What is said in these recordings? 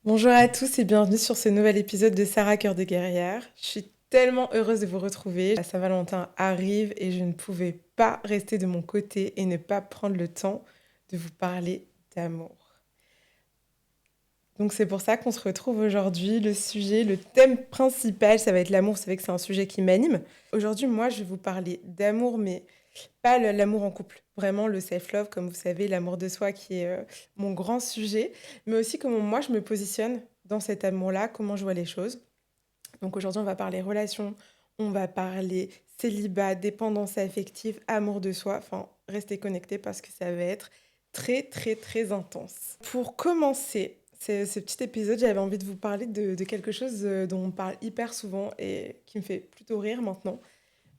Bonjour à tous et bienvenue sur ce nouvel épisode de Sarah Cœur de Guerrière. Je suis tellement heureuse de vous retrouver. La Saint-Valentin arrive et je ne pouvais pas rester de mon côté et ne pas prendre le temps de vous parler d'amour. Donc c'est pour ça qu'on se retrouve aujourd'hui. Le thème principal, ça va être l'amour. Vous savez que c'est un sujet qui m'anime. Aujourd'hui, moi, je vais vous parler d'amour, mais pas l'amour en couple. Vraiment le self-love, comme vous savez, l'amour de soi qui est mon grand sujet. Mais aussi comment moi, je me positionne dans cet amour-là, comment je vois les choses. Donc aujourd'hui, on va parler relations, on va parler célibat, dépendance affective, amour de soi. Enfin, restez connectés parce que ça va être très, très, très intense. Pour commencer ce petit épisode, j'avais envie de vous parler de quelque chose dont on parle hyper souvent et qui me fait plutôt rire maintenant.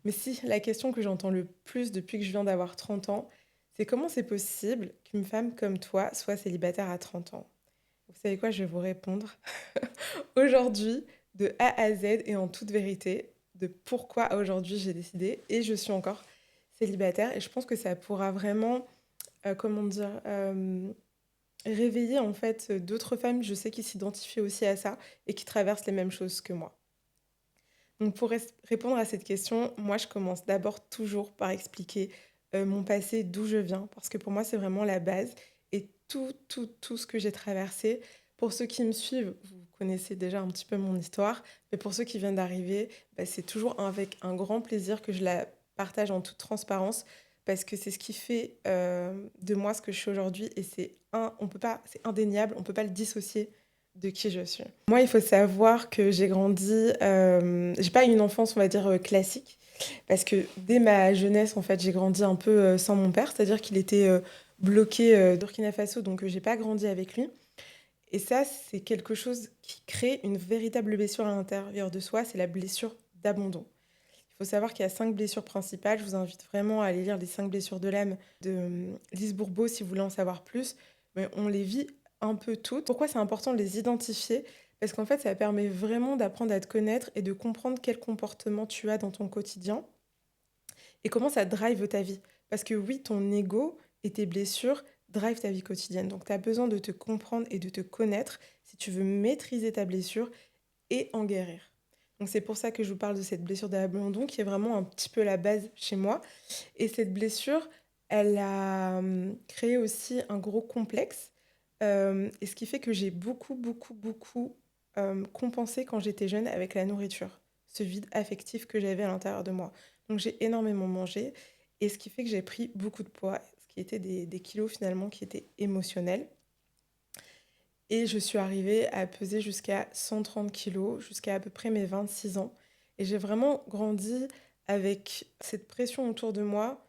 Mais si, la question que j'entends le plus depuis que je viens d'avoir 30 ans, c'est comment c'est possible qu'une femme comme toi soit célibataire à 30 ans? Vous savez quoi, je vais vous répondre aujourd'hui de A à Z et en toute vérité de pourquoi aujourd'hui j'ai décidé et je suis encore célibataire et je pense que ça pourra vraiment, comment dire, réveiller en fait d'autres femmes, je sais, qui s'identifient aussi à ça et qui traversent les mêmes choses que moi. Donc pour répondre à cette question, moi je commence d'abord toujours par expliquer mon passé, d'où je viens, parce que pour moi c'est vraiment la base. Et tout ce que j'ai traversé, pour ceux qui me suivent, vous connaissez déjà un petit peu mon histoire, mais pour ceux qui viennent d'arriver, bah, c'est toujours avec un grand plaisir que je la partage en toute transparence, parce que c'est ce qui fait de moi ce que je suis aujourd'hui, et on peut pas, c'est indéniable, on peut pas le dissocier de qui je suis. Moi, il faut savoir que j'ai pas eu une enfance, on va dire, classique, parce que dès ma jeunesse, en fait, j'ai grandi un peu sans mon père, c'est-à-dire qu'il était bloqué au Burkina Faso, donc j'ai pas grandi avec lui. Et ça, c'est quelque chose qui crée une véritable blessure à l'intérieur de soi, c'est la blessure d'abandon. Il faut savoir qu'il y a 5 blessures principales. Je vous invite vraiment à aller lire les 5 blessures de l'âme de Lise Bourbeau si vous voulez en savoir plus. Mais on les vit un peu toutes. Pourquoi c'est important de les identifier? Parce qu'en fait, ça permet vraiment d'apprendre à te connaître et de comprendre quel comportement tu as dans ton quotidien et comment ça drive ta vie. Parce que oui, ton ego et tes blessures drive ta vie quotidienne. Donc tu as besoin de te comprendre et de te connaître si tu veux maîtriser ta blessure et en guérir. Donc c'est pour ça que je vous parle de cette blessure d'abandon qui est vraiment un petit peu la base chez moi. Et cette blessure, elle a créé aussi un gros complexe. Et ce qui fait que j'ai beaucoup compensé quand j'étais jeune avec la nourriture, ce vide affectif que j'avais à l'intérieur de moi. Donc j'ai énormément mangé et ce qui fait que j'ai pris beaucoup de poids, ce qui étaient des kilos finalement qui étaient émotionnels. Et je suis arrivée à peser jusqu'à 130 kilos, jusqu'à peu près mes 26 ans. Et j'ai vraiment grandi avec cette pression autour de moi,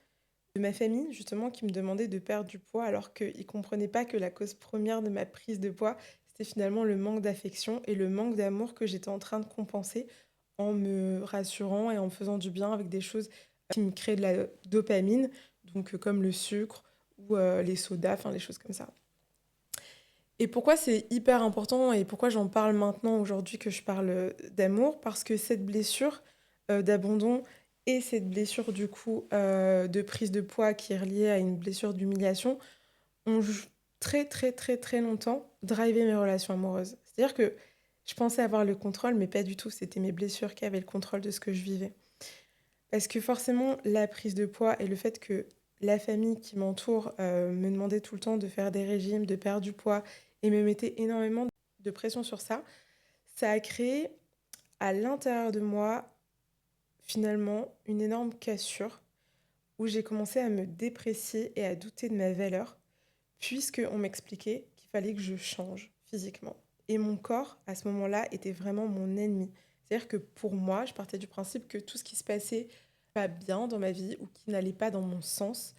de ma famille justement, qui me demandait de perdre du poids, alors qu'ils ne comprenaient pas que la cause première de ma prise de poids, c'était finalement le manque d'affection et le manque d'amour que j'étais en train de compenser en me rassurant et en me faisant du bien avec des choses qui me créent de la dopamine, donc comme le sucre ou les sodas, enfin les choses comme ça. Et pourquoi c'est hyper important et pourquoi j'en parle maintenant aujourd'hui que je parle d'amour? Parce que cette blessure d'abandon et cette blessure du coup de prise de poids qui est reliée à une blessure d'humiliation ont très longtemps drivé mes relations amoureuses. C'est-à-dire que je pensais avoir le contrôle, mais pas du tout. C'était mes blessures qui avaient le contrôle de ce que je vivais. Parce que forcément, la prise de poids et le fait que la famille qui m'entoure me demandait tout le temps de faire des régimes, de perdre du poids et me mettait énormément de pression sur ça, ça a créé à l'intérieur de moi finalement une énorme cassure où j'ai commencé à me déprécier et à douter de ma valeur puisque on m'expliquait qu'il fallait que je change physiquement. Et mon corps, à ce moment-là, était vraiment mon ennemi. C'est-à-dire que pour moi, je partais du principe que tout ce qui se passait pas bien dans ma vie ou qui n'allait pas dans mon sens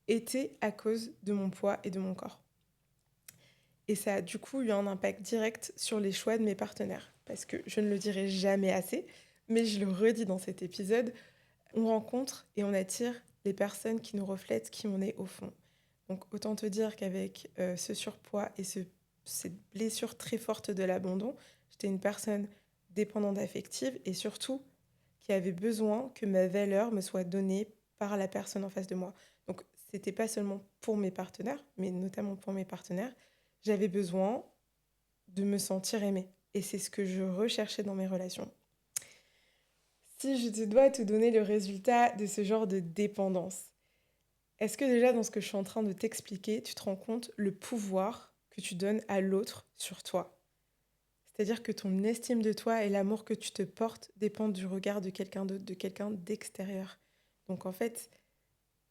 était à cause de mon poids et de mon corps. Et ça a du coup eu un impact direct sur les choix de mes partenaires. Parce que je ne le dirai jamais assez, mais je le redis dans cet épisode, on rencontre et on attire les personnes qui nous reflètent qui on est au fond. Donc autant te dire qu'avec ce surpoids et cette blessure très forte de l'abandon, j'étais une personne dépendante affective et surtout qui avait besoin que ma valeur me soit donnée par la personne en face de moi. Donc c'était pas seulement pour mes partenaires, mais notamment pour mes partenaires. J'avais besoin de me sentir aimée. Et c'est ce que je recherchais dans mes relations. Si je te dois te donner le résultat de ce genre de dépendance, est-ce que déjà dans ce que je suis en train de t'expliquer, tu te rends compte le pouvoir que tu donnes à l'autre sur toi? C'est-à-dire que ton estime de toi et l'amour que tu te portes dépendent du regard de quelqu'un d'autre, de quelqu'un d'extérieur. Donc en fait,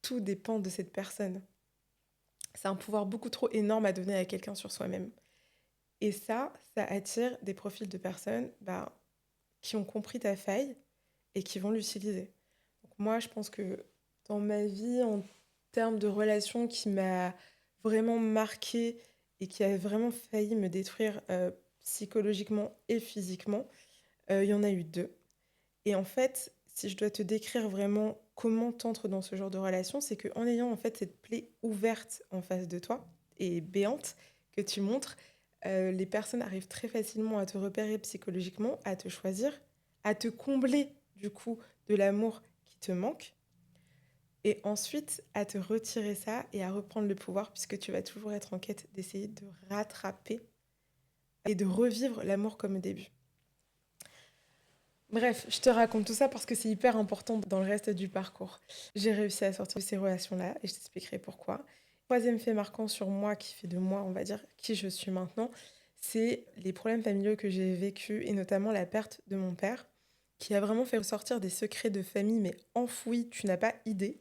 tout dépend de cette personne. C'est un pouvoir beaucoup trop énorme à donner à quelqu'un sur soi-même. Et ça attire des profils de personnes qui ont compris ta faille et qui vont l'utiliser. Donc moi, je pense que dans ma vie, en termes de relation qui m'a vraiment marquée et qui a vraiment failli me détruire psychologiquement et physiquement, il y en a eu deux. Et en fait, si je dois te décrire vraiment comment t'entres dans ce genre de relation, c'est qu'en ayant en fait cette plaie ouverte en face de toi et béante que tu montres, les personnes arrivent très facilement à te repérer psychologiquement, à te choisir, à te combler du coup de l'amour qui te manque, et ensuite à te retirer ça et à reprendre le pouvoir puisque tu vas toujours être en quête d'essayer de rattraper et de revivre l'amour comme au début. Bref, je te raconte tout ça parce que c'est hyper important dans le reste du parcours. J'ai réussi à sortir de ces relations-là et je t'expliquerai pourquoi. Troisième fait marquant sur moi, qui fait de moi, on va dire, qui je suis maintenant, c'est les problèmes familiaux que j'ai vécus et notamment la perte de mon père, qui a vraiment fait ressortir des secrets de famille, mais enfouis, tu n'as pas idée.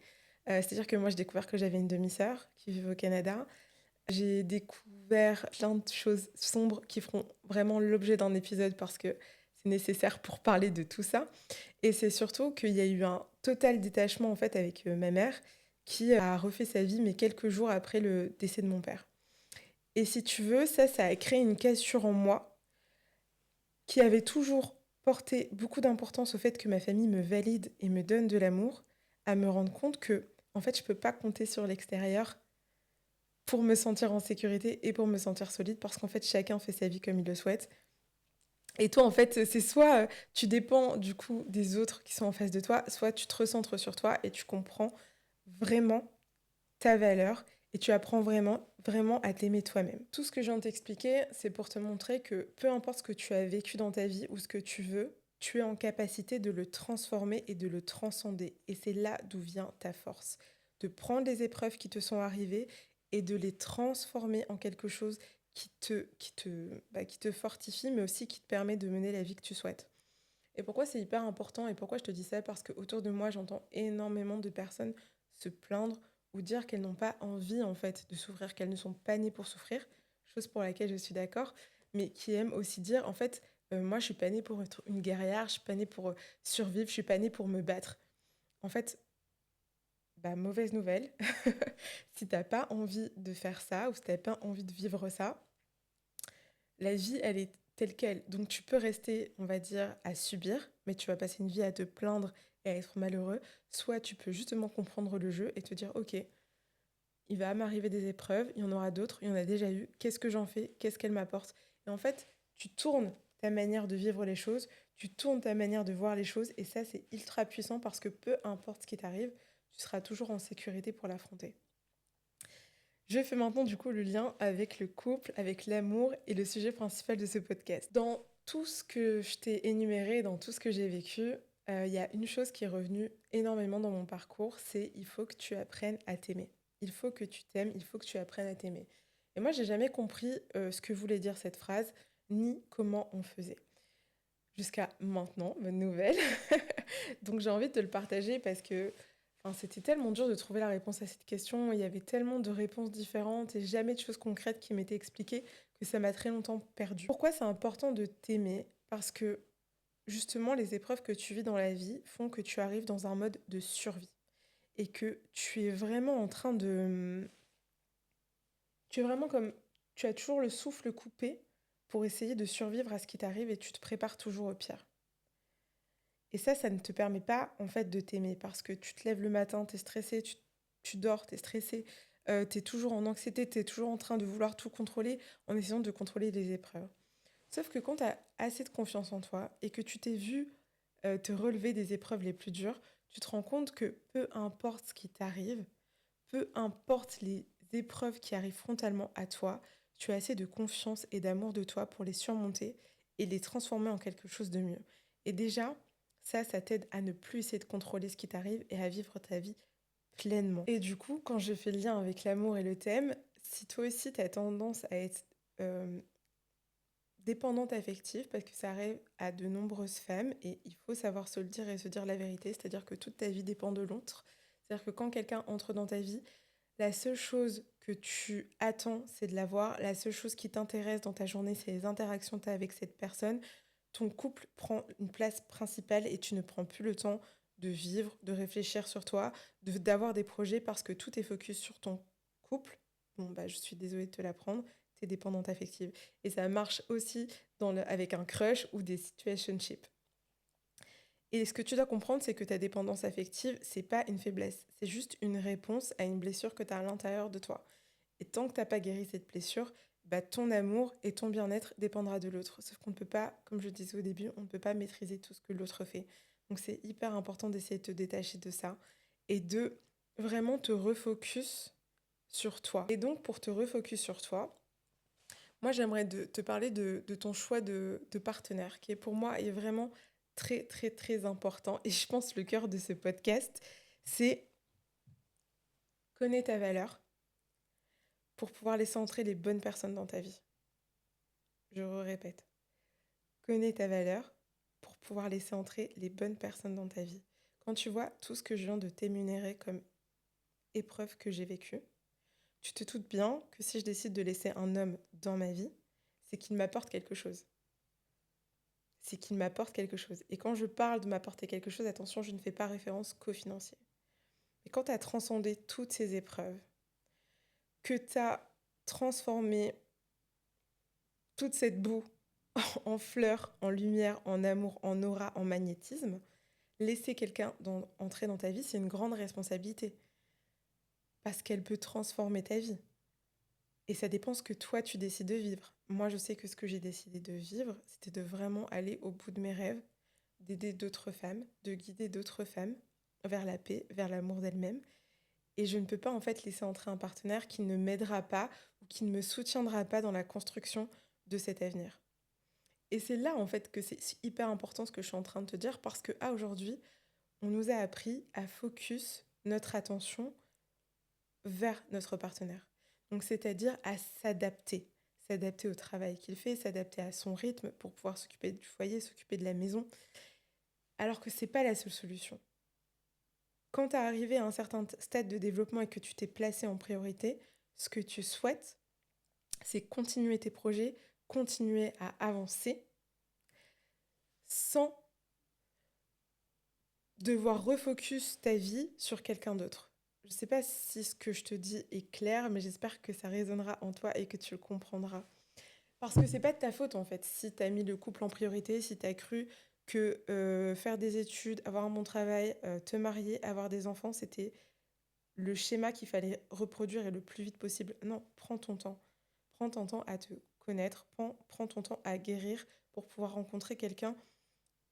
C'est-à-dire que moi, j'ai découvert que j'avais une demi-sœur qui vivait au Canada. J'ai découvert plein de choses sombres qui feront vraiment l'objet d'un épisode parce que c'est nécessaire pour parler de tout ça. Et c'est surtout qu'il y a eu un total détachement en fait avec ma mère qui a refait sa vie mais quelques jours après le décès de mon père. Et si tu veux, ça a créé une cassure en moi qui avait toujours porté beaucoup d'importance au fait que ma famille me valide et me donne de l'amour, à me rendre compte que en fait je peux pas compter sur l'extérieur pour me sentir en sécurité et pour me sentir solide parce qu'en fait chacun fait sa vie comme il le souhaite. Et toi en fait c'est soit tu dépends du coup des autres qui sont en face de toi, soit tu te recentres sur toi et tu comprends vraiment ta valeur et tu apprends vraiment à t'aimer toi-même. Tout ce que je viens de t'expliquer, c'est pour te montrer que peu importe ce que tu as vécu dans ta vie ou ce que tu veux, tu es en capacité de le transformer et de le transcender. Et c'est là d'où vient ta force. De prendre les épreuves qui te sont arrivées et de les transformer en quelque chose qui te fortifie, mais aussi qui te permet de mener la vie que tu souhaites. Et pourquoi c'est hyper important et pourquoi je te dis ça? Parce qu'autour de moi, j'entends énormément de personnes se plaindre ou dire qu'elles n'ont pas envie en fait de souffrir, qu'elles ne sont pas nées pour souffrir, chose pour laquelle je suis d'accord, mais qui aiment aussi dire en fait, moi je suis pas née pour être une guerrière, je suis pas née pour survivre, je suis pas née pour me battre. En fait, mauvaise nouvelle, si t'as pas envie de faire ça ou si t'as pas envie de vivre ça, la vie, elle est telle qu'elle. Donc tu peux rester, on va dire, à subir, mais tu vas passer une vie à te plaindre et à être malheureux. Soit tu peux justement comprendre le jeu et te dire, ok, il va m'arriver des épreuves, il y en aura d'autres, il y en a déjà eu. Qu'est-ce que j'en fais? Qu'est-ce qu'elle m'apporte? Et en fait, tu tournes ta manière de vivre les choses, tu tournes ta manière de voir les choses, et ça, c'est ultra puissant parce que peu importe ce qui t'arrive, tu seras toujours en sécurité pour l'affronter. Je fais maintenant du coup le lien avec le couple, avec l'amour et le sujet principal de ce podcast. Dans tout ce que je t'ai énuméré, dans tout ce que j'ai vécu, il y a une chose qui est revenue énormément dans mon parcours, c'est il faut que tu apprennes à t'aimer. Il faut que tu t'aimes, il faut que tu apprennes à t'aimer. Et moi, j'ai jamais compris ce que voulait dire cette phrase, ni comment on faisait. Jusqu'à maintenant, bonne nouvelle. Donc j'ai envie de te le partager parce que c'était tellement dur de trouver la réponse à cette question. Il y avait tellement de réponses différentes et jamais de choses concrètes qui m'étaient expliquées que ça m'a très longtemps perdue. Pourquoi c'est important de t'aimer? Parce que justement, les épreuves que tu vis dans la vie font que tu arrives dans un mode de survie et que tu es vraiment en train de... Tu es vraiment comme... Tu as toujours le souffle coupé pour essayer de survivre à ce qui t'arrive et tu te prépares toujours au pire. Et ça ne te permet pas, en fait, de t'aimer parce que tu te lèves le matin, t'es stressé, tu dors, t'es stressé, t'es toujours en anxiété, t'es toujours en train de vouloir tout contrôler en essayant de contrôler les épreuves. Sauf que quand t'as assez de confiance en toi et que tu t'es vu te relever des épreuves les plus dures, tu te rends compte que peu importe ce qui t'arrive, peu importe les épreuves qui arrivent frontalement à toi, tu as assez de confiance et d'amour de toi pour les surmonter et les transformer en quelque chose de mieux. Et déjà, ça t'aide à ne plus essayer de contrôler ce qui t'arrive et à vivre ta vie pleinement. Et du coup, quand je fais le lien avec l'amour et le thème, si toi aussi tu as tendance à être dépendante affective, parce que ça arrive à de nombreuses femmes, et il faut savoir se le dire et se dire la vérité, c'est-à-dire que toute ta vie dépend de l'autre. C'est-à-dire que quand quelqu'un entre dans ta vie, la seule chose que tu attends, c'est de la voir. La seule chose qui t'intéresse dans ta journée, c'est les interactions que tu as avec cette personne. Ton couple prend une place principale et tu ne prends plus le temps de vivre, de réfléchir sur toi, d'avoir des projets parce que tout est focus sur ton couple. Bon, bah, je suis désolée de te l'apprendre, tu es dépendante affective. Et ça marche aussi avec un crush ou des situationships. Et ce que tu dois comprendre, c'est que ta dépendance affective, c'est pas une faiblesse. C'est juste une réponse à une blessure que tu as à l'intérieur de toi. Et tant que tu n'as pas guéri cette blessure, bah, ton amour et ton bien-être dépendra de l'autre. Sauf qu'on ne peut pas, comme je disais au début, on ne peut pas maîtriser tout ce que l'autre fait. Donc c'est hyper important d'essayer de te détacher de ça et de vraiment te refocus sur toi. Et donc pour te refocus sur toi, moi j'aimerais te parler de ton choix de partenaire, qui est pour moi est vraiment très très très important. Et je pense le cœur de ce podcast, c'est connais ta valeur pour pouvoir laisser entrer les bonnes personnes dans ta vie. Je répète, connais ta valeur pour pouvoir laisser entrer les bonnes personnes dans ta vie. Quand tu vois tout ce que je viens de t'énumérer comme épreuve que j'ai vécue, tu te doutes bien que si je décide de laisser un homme dans ma vie, c'est qu'il m'apporte quelque chose. C'est qu'il m'apporte quelque chose. Et quand je parle de m'apporter quelque chose, attention, je ne fais pas référence qu'au financier. Mais quand tu as transcendé toutes ces épreuves, que tu as transformé toute cette boue en fleurs, en lumière, en amour, en aura, en magnétisme, laisser quelqu'un entrer dans ta vie, c'est une grande responsabilité. Parce qu'elle peut transformer ta vie. Et ça dépend ce que toi, tu décides de vivre. Moi, je sais que ce que j'ai décidé de vivre, c'était de vraiment aller au bout de mes rêves, d'aider d'autres femmes, de guider d'autres femmes vers la paix, vers l'amour d'elles-mêmes. Et je ne peux pas en fait laisser entrer un partenaire qui ne m'aidera pas ou qui ne me soutiendra pas dans la construction de cet avenir. Et c'est là en fait que c'est hyper important ce que je suis en train de te dire parce que aujourd'hui, on nous a appris à focus notre attention vers notre partenaire. Donc c'est-à-dire à s'adapter. S'adapter au travail qu'il fait, s'adapter à son rythme pour pouvoir s'occuper du foyer, s'occuper de la maison. Alors que c'est pas la seule solution. Quand tu es arrivé à un certain stade de développement et que tu t'es placé en priorité, ce que tu souhaites, c'est continuer tes projets, continuer à avancer sans devoir refocus ta vie sur quelqu'un d'autre. Je ne sais pas si ce que je te dis est clair, mais j'espère que ça résonnera en toi et que tu le comprendras. Parce que c'est pas de ta faute en fait, si tu as mis le couple en priorité, si tu as cru que faire des études, avoir un bon travail, te marier, avoir des enfants, c'était le schéma qu'il fallait reproduire et le plus vite possible. Non, prends ton temps. Prends ton temps à te connaître, prends ton temps à guérir pour pouvoir rencontrer quelqu'un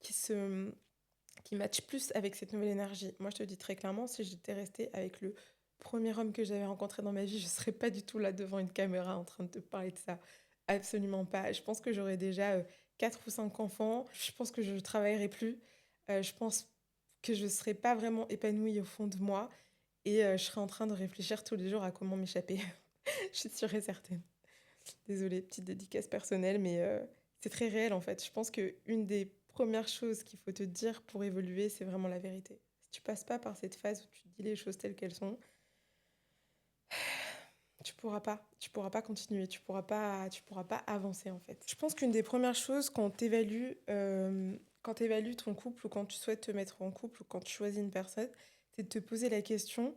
qui matche plus avec cette nouvelle énergie. Moi, je te dis très clairement, si j'étais restée avec le premier homme que j'avais rencontré dans ma vie, je ne serais pas du tout là devant une caméra en train de te parler de ça. Absolument pas. Je pense que j'aurais déjà 4 ou 5 enfants. Je pense que je ne travaillerais plus. Je pense que je ne serais pas vraiment épanouie au fond de moi. Et je serais en train de réfléchir tous les jours à comment m'échapper. Je suis sûre et certaine. Désolée, petite dédicace personnelle, mais c'est très réel en fait. Je pense qu'une des premières choses qu'il faut te dire pour évoluer, c'est vraiment la vérité. Si tu passes pas par cette phase où tu te dis les choses telles qu'elles sont, tu pourras pas continuer, tu pourras pas avancer en fait. Je pense qu'une des premières choses quand tu évalues ton couple ou quand tu souhaites te mettre en couple ou quand tu choisis une personne, c'est de te poser la question,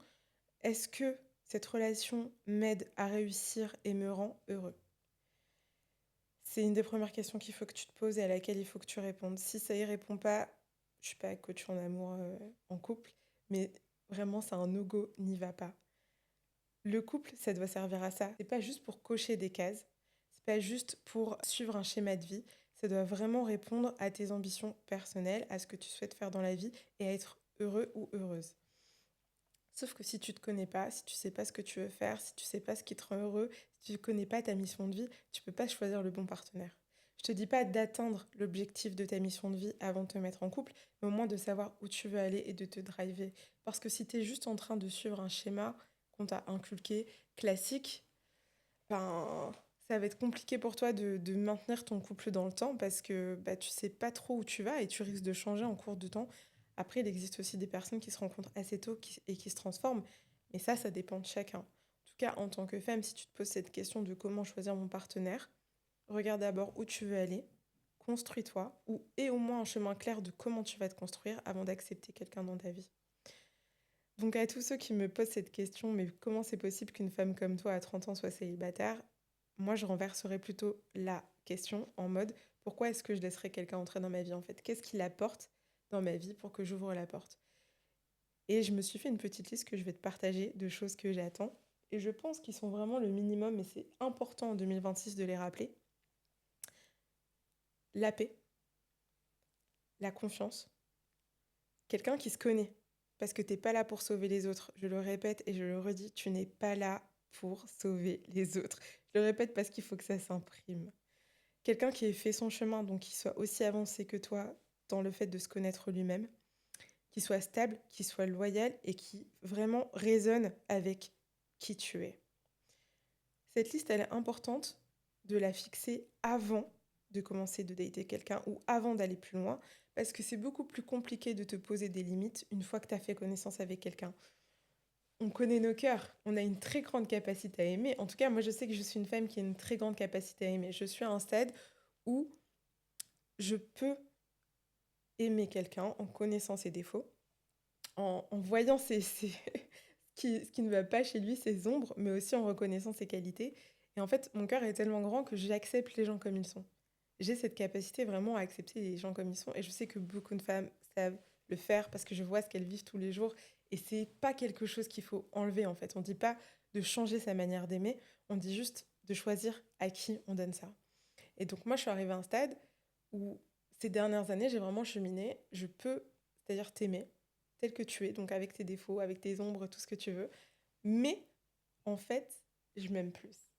est-ce que cette relation m'aide à réussir et me rend heureux? C'est une des premières questions qu'il faut que tu te poses et à laquelle il faut que tu répondes. Si ça y répond pas, je suis pas coach en amour en couple, mais vraiment c'est un no-go, n'y va pas. Le couple, ça doit servir à ça. C'est pas juste pour cocher des cases, c'est pas juste pour suivre un schéma de vie, ça doit vraiment répondre à tes ambitions personnelles, à ce que tu souhaites faire dans la vie et à être heureux ou heureuse. Sauf que si tu te connais pas, si tu sais pas ce que tu veux faire, si tu sais pas ce qui te rend heureux, si tu connais pas ta mission de vie, tu peux pas choisir le bon partenaire. Je te dis pas d'atteindre l'objectif de ta mission de vie avant de te mettre en couple, mais au moins de savoir où tu veux aller et de te driver. Parce que si tu es juste en train de suivre un schéma qu'on t'a inculqué, classique, ben, ça va être compliqué pour toi de maintenir ton couple dans le temps parce que bah, tu sais pas trop où tu vas et tu risques de changer en cours de temps. Après, il existe aussi des personnes qui se rencontrent assez tôt et qui se transforment, mais ça dépend de chacun. En tout cas, en tant que femme, si tu te poses cette question de comment choisir mon partenaire, regarde d'abord où tu veux aller, construis-toi, ou et au moins un chemin clair de comment tu vas te construire avant d'accepter quelqu'un dans ta vie. Donc à tous ceux qui me posent cette question, mais comment c'est possible qu'une femme comme toi à 30 ans soit célibataire? Moi, je renverserais plutôt la question en mode pourquoi est-ce que je laisserais quelqu'un entrer dans ma vie en fait? Qu'est-ce qu'il apporte dans ma vie pour que j'ouvre la porte? Et je me suis fait une petite liste que je vais te partager de choses que j'attends. Et je pense qu'ils sont vraiment le minimum, et c'est important en 2026 de les rappeler. La paix, la confiance, quelqu'un qui se connaît. Parce que t'es pas là pour sauver les autres. Je le répète et je le redis, tu n'es pas là pour sauver les autres. Je le répète parce qu'il faut que ça s'imprime. Quelqu'un qui ait fait son chemin, donc qui soit aussi avancé que toi dans le fait de se connaître lui-même, qui soit stable, qui soit loyal et qui vraiment résonne avec qui tu es. Cette liste, elle est importante de la fixer avant de commencer de dater quelqu'un ou avant d'aller plus loin, parce que c'est beaucoup plus compliqué de te poser des limites une fois que tu as fait connaissance avec quelqu'un. On connaît nos cœurs, on a une très grande capacité à aimer. En tout cas, moi, je sais que je suis une femme qui a une très grande capacité à aimer. Je suis à un stade où je peux aimer quelqu'un en connaissant ses défauts, en voyant ce qui ne va pas chez lui, ses ombres, mais aussi en reconnaissant ses qualités. Et en fait, mon cœur est tellement grand que j'accepte les gens comme ils sont. J'ai cette capacité vraiment à accepter les gens comme ils sont. Et je sais que beaucoup de femmes savent le faire parce que je vois ce qu'elles vivent tous les jours. Et c'est pas quelque chose qu'il faut enlever, en fait. On dit pas de changer sa manière d'aimer, on dit juste de choisir à qui on donne ça. Et donc, moi, je suis arrivée à un stade où ces dernières années, j'ai vraiment cheminé. Je peux, c'est-à-dire t'aimer tel que tu es, donc avec tes défauts, avec tes ombres, tout ce que tu veux. Mais en fait, je m'aime plus.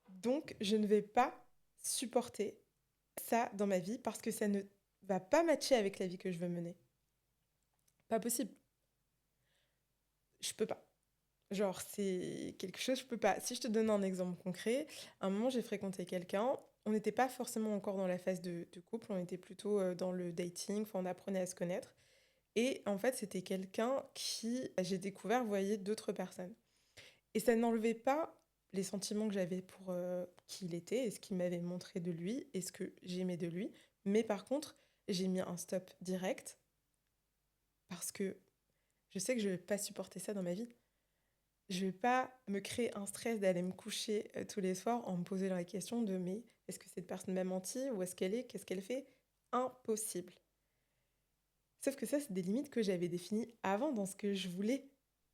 Donc, je ne vais pas supporter ça dans ma vie parce que ça ne va pas matcher avec la vie que je veux mener. Pas possible. Je peux pas. Genre, c'est quelque chose, je peux pas. Si je te donne un exemple concret, à un moment, j'ai fréquenté quelqu'un. On n'était pas forcément encore dans la phase de couple, on était plutôt dans le dating, enfin, on apprenait à se connaître. Et en fait, c'était quelqu'un qui, j'ai découvert, voyait d'autres personnes. Et ça n'enlevait pas les sentiments que j'avais pour qui il était et ce qu'il m'avait montré de lui et ce que j'aimais de lui. Mais par contre, j'ai mis un stop direct parce que je sais que je ne vais pas supporter ça dans ma vie. Je vais pas me créer un stress d'aller me coucher tous les soirs en me posant la question de mais est-ce que cette personne m'a menti? Où est-ce qu'elle est? Qu'est-ce qu'elle fait? Impossible. Sauf que ça, c'est des limites que j'avais définies avant dans ce que je voulais.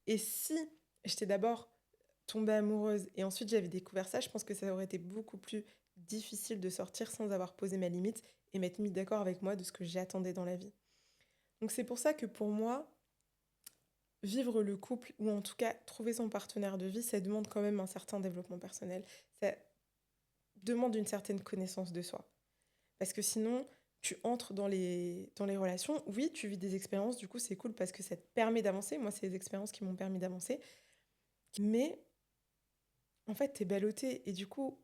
Et si j'étais d'abord tombée amoureuse et ensuite j'avais découvert ça, je pense que ça aurait été beaucoup plus difficile de sortir sans avoir posé ma limite et m'être mis d'accord avec moi de ce que j'attendais dans la vie. Donc c'est pour ça que pour moi, vivre le couple ou en tout cas trouver son partenaire de vie, ça demande quand même un certain développement personnel. Ça demande une certaine connaissance de soi. Parce que sinon, tu entres dans les relations. Oui, tu vis des expériences, du coup, c'est cool parce que ça te permet d'avancer. Moi, c'est les expériences qui m'ont permis d'avancer. Mais en fait, t'es ballotté et du coup,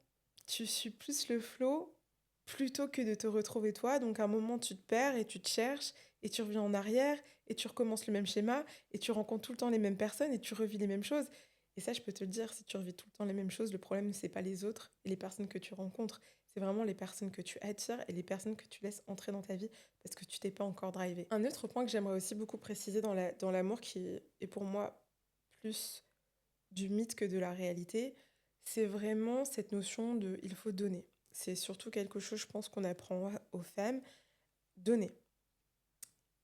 tu suis plus le flow plutôt que de te retrouver toi. Donc, à un moment, tu te perds et tu te cherches et tu reviens en arrière et tu recommences le même schéma et tu rencontres tout le temps les mêmes personnes et tu revis les mêmes choses. Et ça, je peux te le dire, si tu revis tout le temps les mêmes choses, le problème, c'est pas les autres et les personnes que tu rencontres. C'est vraiment les personnes que tu attires et les personnes que tu laisses entrer dans ta vie parce que tu t'es pas encore drivé. Un autre point que j'aimerais aussi beaucoup préciser dans l'amour, qui est pour moi plus du mythe que de la réalité, c'est vraiment cette notion de il faut donner. C'est surtout quelque chose, je pense, qu'on apprend aux femmes, donner.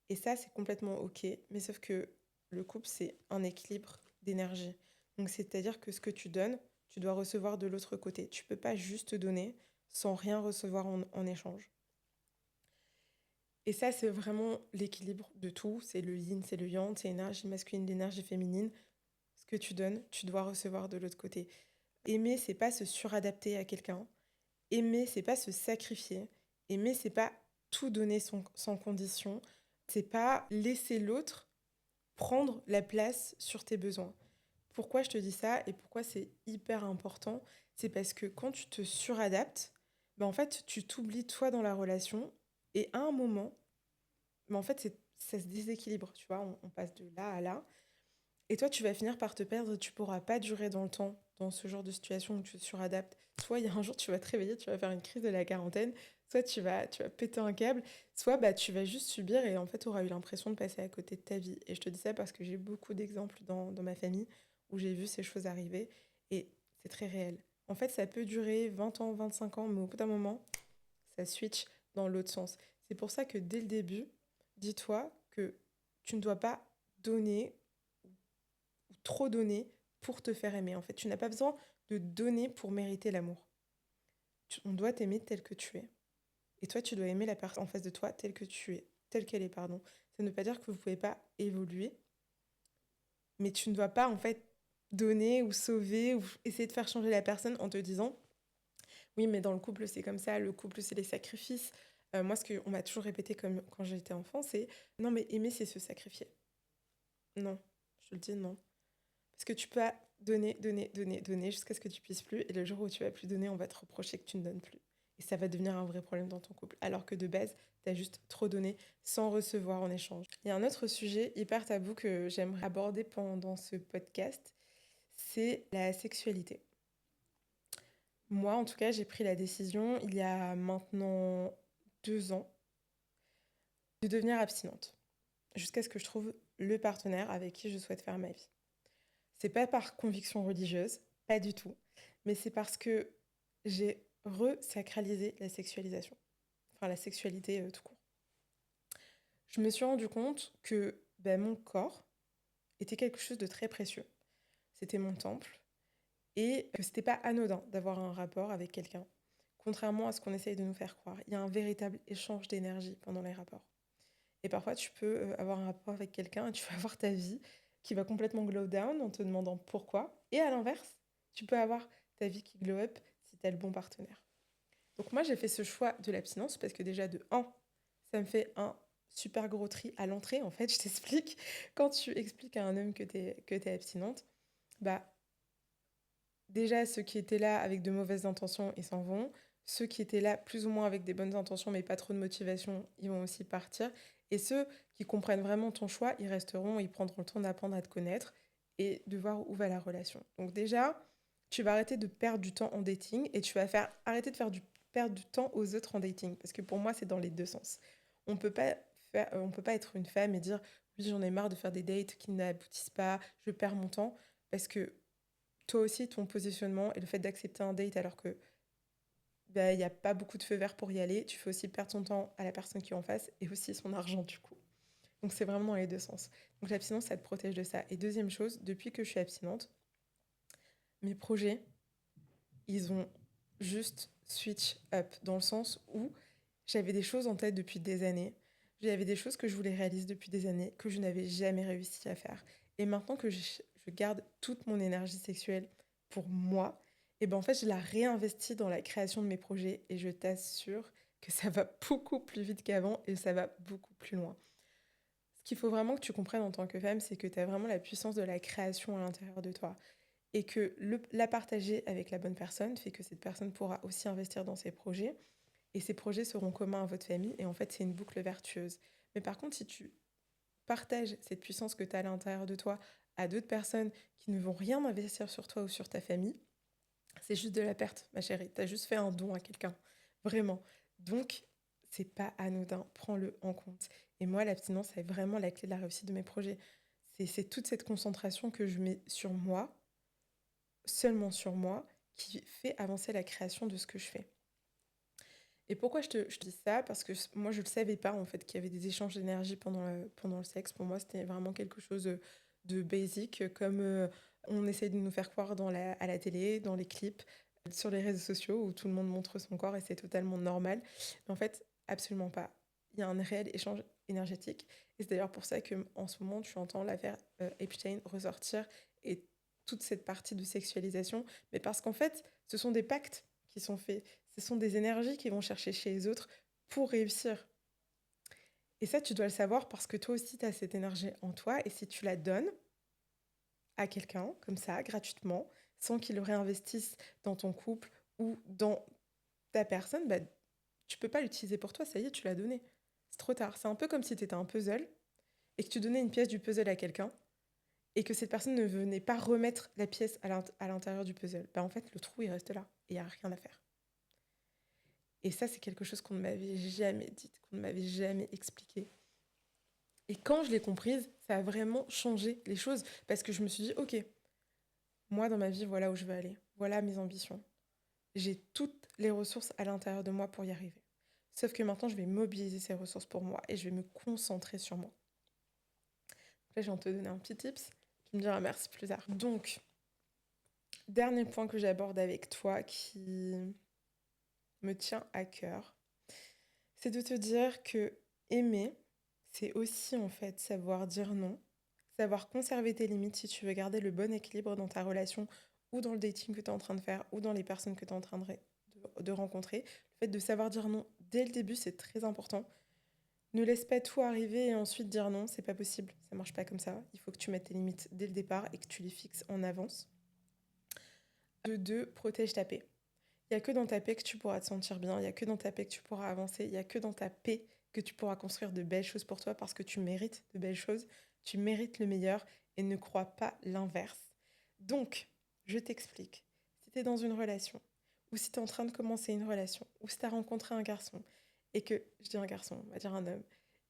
Et ça, c'est complètement OK, mais sauf que le couple, c'est un équilibre d'énergie. Donc, c'est-à-dire que ce que tu donnes, tu dois recevoir de l'autre côté. Tu peux pas juste donner sans rien recevoir en échange. Et ça, c'est vraiment l'équilibre de tout. C'est le yin, c'est le yang, c'est l'énergie masculine, l'énergie féminine. Ce que tu donnes, tu dois recevoir de l'autre côté. Aimer, c'est pas se suradapter à quelqu'un. Aimer, c'est pas se sacrifier. Aimer, c'est pas tout donner sans condition. C'est pas laisser l'autre prendre la place sur tes besoins. Pourquoi je te dis ça et pourquoi c'est hyper important? C'est parce que quand tu te suradaptes, ben en fait, tu t'oublies toi dans la relation et à un moment, ben en fait, ça se déséquilibre, tu vois, on passe de là à là. Et toi, tu vas finir par te perdre, tu pourras pas durer dans le temps, dans ce genre de situation où tu te suradaptes. Soit il y a un jour, tu vas te réveiller, tu vas faire une crise de la quarantaine, soit tu vas péter un câble, soit bah, tu vas juste subir et en fait, tu auras eu l'impression de passer à côté de ta vie. Et je te dis ça parce que j'ai beaucoup d'exemples dans ma famille où j'ai vu ces choses arriver et c'est très réel. En fait, ça peut durer 20 ans, 25 ans, mais au bout d'un moment, ça switch dans l'autre sens. C'est pour ça que dès le début, dis-toi que tu ne dois pas donner ou trop donner pour te faire aimer. En fait, tu n'as pas besoin de donner pour mériter l'amour. On doit t'aimer tel que tu es. Et toi, tu dois aimer la personne en face de toi telle que tu es, telle qu'elle est, pardon. Ça ne veut pas dire que vous ne pouvez pas évoluer, mais tu ne dois pas, en fait, donner ou sauver ou essayer de faire changer la personne en te disant oui, mais dans le couple, c'est comme ça, le couple, c'est les sacrifices. Moi, ce qu'on m'a toujours répété comme quand j'étais enfant, c'est non, mais aimer, c'est se sacrifier. Non, je le dis non. Parce que tu peux donner, donner, donner, donner jusqu'à ce que tu puisses plus. Et le jour où tu vas plus donner, on va te reprocher que tu ne donnes plus. Et ça va devenir un vrai problème dans ton couple. Alors que de base, tu as juste trop donné sans recevoir en échange. Il y a un autre sujet hyper tabou que j'aimerais aborder pendant ce podcast, c'est la sexualité. Moi, en tout cas, j'ai pris la décision, il y a maintenant 2 ans, de devenir abstinente. Jusqu'à ce que je trouve le partenaire avec qui je souhaite faire ma vie. C'est pas par conviction religieuse, pas du tout, mais c'est parce que j'ai resacralisé la sexualisation, enfin la sexualité tout court. Je me suis rendu compte que ben, mon corps était quelque chose de très précieux. C'était mon temple et que c'était pas anodin d'avoir un rapport avec quelqu'un. Contrairement à ce qu'on essaye de nous faire croire, il y a un véritable échange d'énergie pendant les rapports. Et parfois, tu peux avoir un rapport avec quelqu'un et tu vas avoir ta vie qui va complètement glow down en te demandant pourquoi. Et à l'inverse, tu peux avoir ta vie qui glow up si tu as le bon partenaire. Donc moi, j'ai fait ce choix de l'abstinence parce que déjà, de 1, ça me fait un super gros tri à l'entrée. En fait, je t'explique. Quand tu expliques à un homme que t'es abstinente, bah déjà, ceux qui étaient là avec de mauvaises intentions, ils s'en vont. Ceux qui étaient là plus ou moins avec des bonnes intentions, mais pas trop de motivation, ils vont aussi partir. Et ceux qui comprennent vraiment ton choix, ils resteront, ils prendront le temps d'apprendre à te connaître et de voir où va la relation. Donc déjà, tu vas arrêter de perdre du temps en dating et tu vas arrêter de perdre du temps aux autres en dating. Parce que pour moi, c'est dans les deux sens. On peut pas être une femme et dire oui, j'en ai marre de faire des dates qui n'aboutissent pas, je perds mon temps. Parce que toi aussi, ton positionnement et le fait d'accepter un date alors que bah, il n'y a pas beaucoup de feu vert pour y aller, tu fais aussi perdre ton temps à la personne qui est en face et aussi son argent du coup. Donc c'est vraiment dans les deux sens. Donc l'abstinence, ça te protège de ça. Et deuxième chose, depuis que je suis abstinente, mes projets, ils ont juste switch up dans le sens où j'avais des choses en tête depuis des années. J'avais des choses que je voulais réaliser depuis des années que je n'avais jamais réussi à faire. Et maintenant que je garde toute mon énergie sexuelle pour moi, et ben en fait, je la réinvestis dans la création de mes projets et je t'assure que ça va beaucoup plus vite qu'avant et ça va beaucoup plus loin. Ce qu'il faut vraiment que tu comprennes en tant que femme, c'est que tu as vraiment la puissance de la création à l'intérieur de toi et que la partager avec la bonne personne fait que cette personne pourra aussi investir dans ses projets et ces projets seront communs à votre famille et en fait c'est une boucle vertueuse. Mais par contre si tu partages cette puissance que tu as à l'intérieur de toi à d'autres personnes qui ne vont rien investir sur toi ou sur ta famille, c'est juste de la perte ma chérie, tu as juste fait un don à quelqu'un, vraiment. Donc c'est pas anodin, prends-le en compte. Et moi l'abstinence c'est vraiment la clé de la réussite de mes projets. C'est toute cette concentration que je mets sur moi, seulement sur moi, qui fait avancer la création de ce que je fais. Et pourquoi je te dis ça? Parce que moi, je ne le savais pas, en fait, qu'il y avait des échanges d'énergie pendant le sexe. Pour moi, c'était vraiment quelque chose de basic, comme on essaye de nous faire croire à la télé, dans les clips, sur les réseaux sociaux, où tout le monde montre son corps et c'est totalement normal. Mais en fait, absolument pas. il y a un réel échange énergétique. Et c'est d'ailleurs pour ça qu'en ce moment, tu entends l'affaire Epstein ressortir et toute cette partie de sexualisation. Mais parce qu'en fait, ce sont des pactes qui sont faits. Ce sont des énergies qui vont chercher chez les autres pour réussir. Et ça, tu dois le savoir parce que toi aussi, tu as cette énergie en toi. Et si tu la donnes à quelqu'un, comme ça, gratuitement, sans qu'il le réinvestisse dans ton couple ou dans ta personne, bah, tu peux pas l'utiliser pour toi. Ça y est, tu l'as donné. C'est trop tard. C'est un peu comme si tu étais un puzzle et que tu donnais une pièce du puzzle à quelqu'un et que cette personne ne venait pas remettre la pièce à l'intérieur du puzzle. Bah, en fait, le trou, il reste là et il n'y a rien à faire. Et ça, c'est quelque chose qu'on ne m'avait jamais dit, qu'on ne m'avait jamais expliqué. Et quand je l'ai comprise, ça a vraiment changé les choses parce que je me suis dit, ok, moi dans ma vie, voilà où je veux aller, voilà mes ambitions. J'ai toutes les ressources à l'intérieur de moi pour y arriver. Sauf que maintenant, je vais mobiliser ces ressources pour moi et je vais me concentrer sur moi. Là, je viens de te donner un petit tips. Tu me diras merci plus tard. Donc, dernier point que j'aborde avec toi qui me tient à cœur, c'est de te dire que aimer, c'est aussi en fait savoir dire non, savoir conserver tes limites si tu veux garder le bon équilibre dans ta relation ou dans le dating que tu es en train de faire ou dans les personnes que tu es en train de rencontrer. Le fait de savoir dire non dès le début, c'est très important. Ne laisse pas tout arriver et ensuite dire non, c'est pas possible, ça marche pas comme ça. Il faut que tu mettes tes limites dès le départ et que tu les fixes en avance. De deux, protège ta paix. Il n'y a que dans ta paix que tu pourras te sentir bien, il n'y a que dans ta paix que tu pourras avancer, il n'y a que dans ta paix que tu pourras construire de belles choses pour toi parce que tu mérites de belles choses, tu mérites le meilleur et ne crois pas l'inverse. Donc, je t'explique. Si tu es dans une relation, ou si tu es en train de commencer une relation, ou si tu as rencontré un garçon, et que, je dis un garçon, on va dire un homme,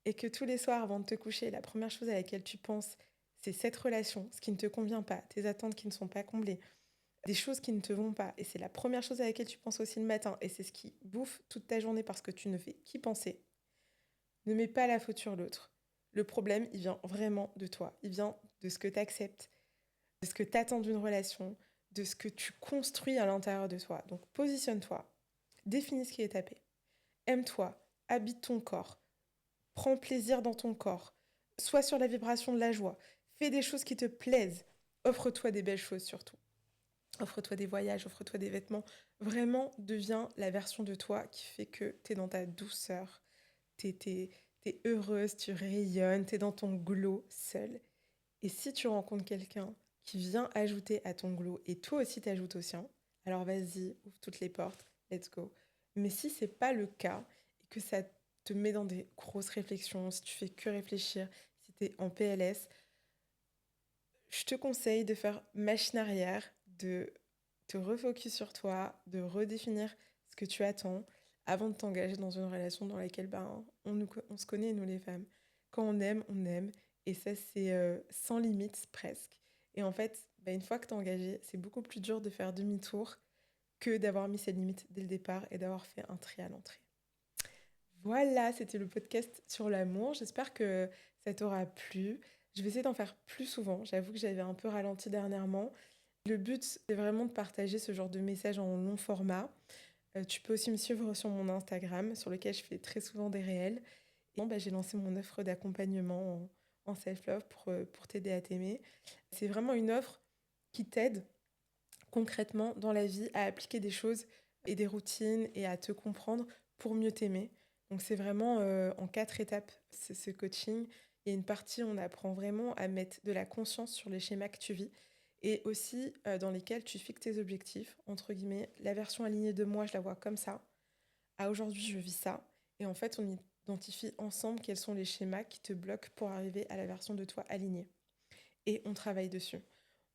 et que tous les soirs avant de te coucher, la première chose à laquelle tu penses, c'est cette relation, ce qui ne te convient pas, tes attentes qui ne sont pas comblées, des choses qui ne te vont pas, et c'est la première chose à laquelle tu penses aussi le matin, et c'est ce qui bouffe toute ta journée parce que tu ne fais qu'y penser, ne mets pas la faute sur l'autre. Le problème, il vient vraiment de toi. Il vient de ce que tu acceptes, de ce que tu attends d'une relation, de ce que tu construis à l'intérieur de toi. Donc positionne-toi, définis ce qui est ta paix. Aime-toi, habite ton corps, prends plaisir dans ton corps, sois sur la vibration de la joie, fais des choses qui te plaisent, offre-toi des belles choses surtout. Offre-toi des voyages, offre-toi des vêtements. Vraiment, deviens la version de toi qui fait que tu es dans ta douceur, t'es heureuse, tu rayonnes, t'es dans ton glow seul. Et si tu rencontres quelqu'un qui vient ajouter à ton glow et toi aussi t'ajoutes au sien, alors vas-y, ouvre toutes les portes, let's go. Mais si c'est pas le cas et que ça te met dans des grosses réflexions, si tu fais que réfléchir, si t'es en PLS, je te conseille de faire machine arrière, de te refocus sur toi, de redéfinir ce que tu attends avant de t'engager dans une relation dans laquelle on se connaît, nous les femmes. Quand on aime, on aime. Et ça, c'est sans limite presque. Et en fait, une fois que t'es engagé, c'est beaucoup plus dur de faire demi-tour que d'avoir mis ses limites dès le départ et d'avoir fait un tri à l'entrée. Voilà, c'était le podcast sur l'amour. J'espère que ça t'aura plu. Je vais essayer d'en faire plus souvent. J'avoue que j'avais un peu ralenti dernièrement. Le but, c'est vraiment de partager ce genre de messages en long format. Tu peux aussi me suivre sur mon Instagram, sur lequel je fais très souvent des réels. Et j'ai lancé mon offre d'accompagnement en self-love pour t'aider à t'aimer. C'est vraiment une offre qui t'aide concrètement dans la vie à appliquer des choses et des routines et à te comprendre pour mieux t'aimer. Donc c'est vraiment en 4 étapes ce coaching. Il y a une partie où on apprend vraiment à mettre de la conscience sur les schémas que tu vis et aussi dans lesquels tu fixes tes objectifs. Entre guillemets, la version alignée de moi, je la vois comme ça. À aujourd'hui, je vis ça. Et en fait, on identifie ensemble quels sont les schémas qui te bloquent pour arriver à la version de toi alignée. Et on travaille dessus.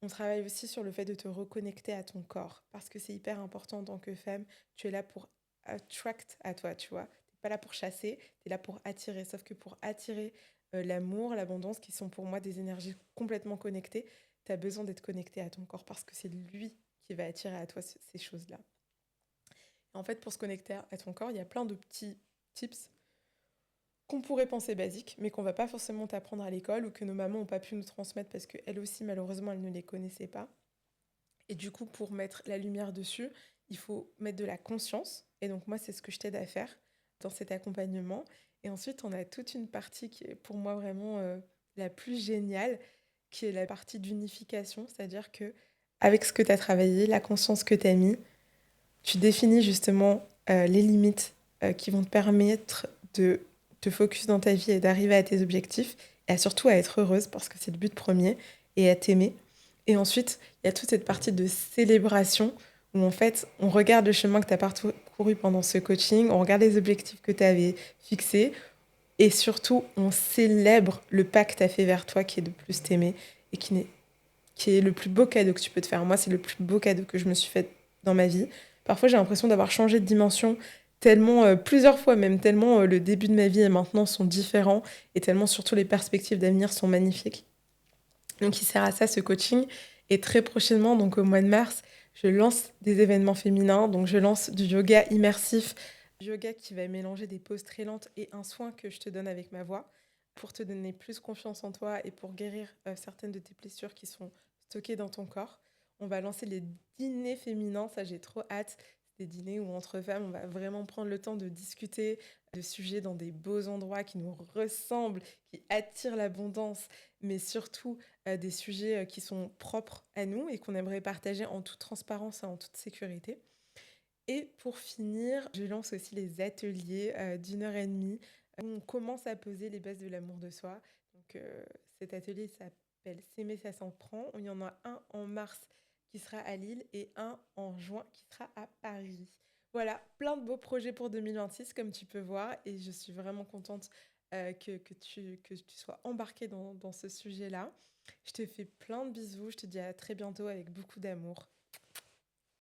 On travaille aussi sur le fait de te reconnecter à ton corps, parce que c'est hyper important en tant que femme. Tu es là pour attract à toi, tu vois. T'es pas là pour chasser, tu es là pour attirer. Sauf que pour attirer l'amour, l'abondance, qui sont pour moi des énergies complètement connectées, tu as besoin d'être connecté à ton corps, parce que c'est lui qui va attirer à toi ces choses-là. Et en fait, pour se connecter à ton corps, il y a plein de petits tips qu'on pourrait penser basiques, mais qu'on va pas forcément t'apprendre à l'école ou que nos mamans n'ont pas pu nous transmettre parce qu'elles aussi, malheureusement, elles ne les connaissaient pas. Et du coup, pour mettre la lumière dessus, il faut mettre de la conscience. Et donc, moi, c'est ce que je t'aide à faire. dans cet accompagnement. Et ensuite, on a toute une partie qui est pour moi vraiment la plus géniale, qui est la partie d'unification, c'est-à-dire que avec ce que tu as travaillé, la conscience que tu as mis, tu définis justement les limites qui vont te permettre de te focus dans ta vie et d'arriver à tes objectifs, et surtout à être heureuse, parce que c'est le but premier, et à t'aimer. Et ensuite, il y a toute cette partie de célébration, où en fait, on regarde le chemin que tu as parcouru pendant ce coaching, on regarde les objectifs que tu avais fixés, et surtout, on célèbre le pas que tu as fait vers toi, qui est de plus t'aimer, et qui est le plus beau cadeau que tu peux te faire. Moi, c'est le plus beau cadeau que je me suis fait dans ma vie. Parfois, j'ai l'impression d'avoir changé de dimension tellement, plusieurs fois même, tellement le début de ma vie et maintenant sont différents et tellement surtout les perspectives d'avenir sont magnifiques. Donc, il sert à ça ce coaching. Et très prochainement, donc au mois de mars, je lance des événements féminins. Donc, je lance du yoga immersif, du yoga qui va mélanger des poses très lentes et un soin que je te donne avec ma voix pour te donner plus confiance en toi et pour guérir certaines de tes blessures qui sont stockées dans ton corps. On va lancer les dîners féminins, ça j'ai trop hâte. Des dîners où entre femmes, on va vraiment prendre le temps de discuter de sujets dans des beaux endroits qui nous ressemblent, qui attirent l'abondance, mais surtout des sujets qui sont propres à nous et qu'on aimerait partager en toute transparence et en toute sécurité. Et pour finir, je lance aussi les ateliers d'1 heure et demie où on commence à poser les bases de l'amour de soi. Donc cet atelier s'appelle S'aimer, ça s'en prend. Il y en a un en mars qui sera à Lille et un en juin qui sera à Paris. Voilà, plein de beaux projets pour 2026 comme tu peux voir et je suis vraiment contente que tu sois embarquée dans ce sujet-là. Je te fais plein de bisous, je te dis à très bientôt avec beaucoup d'amour.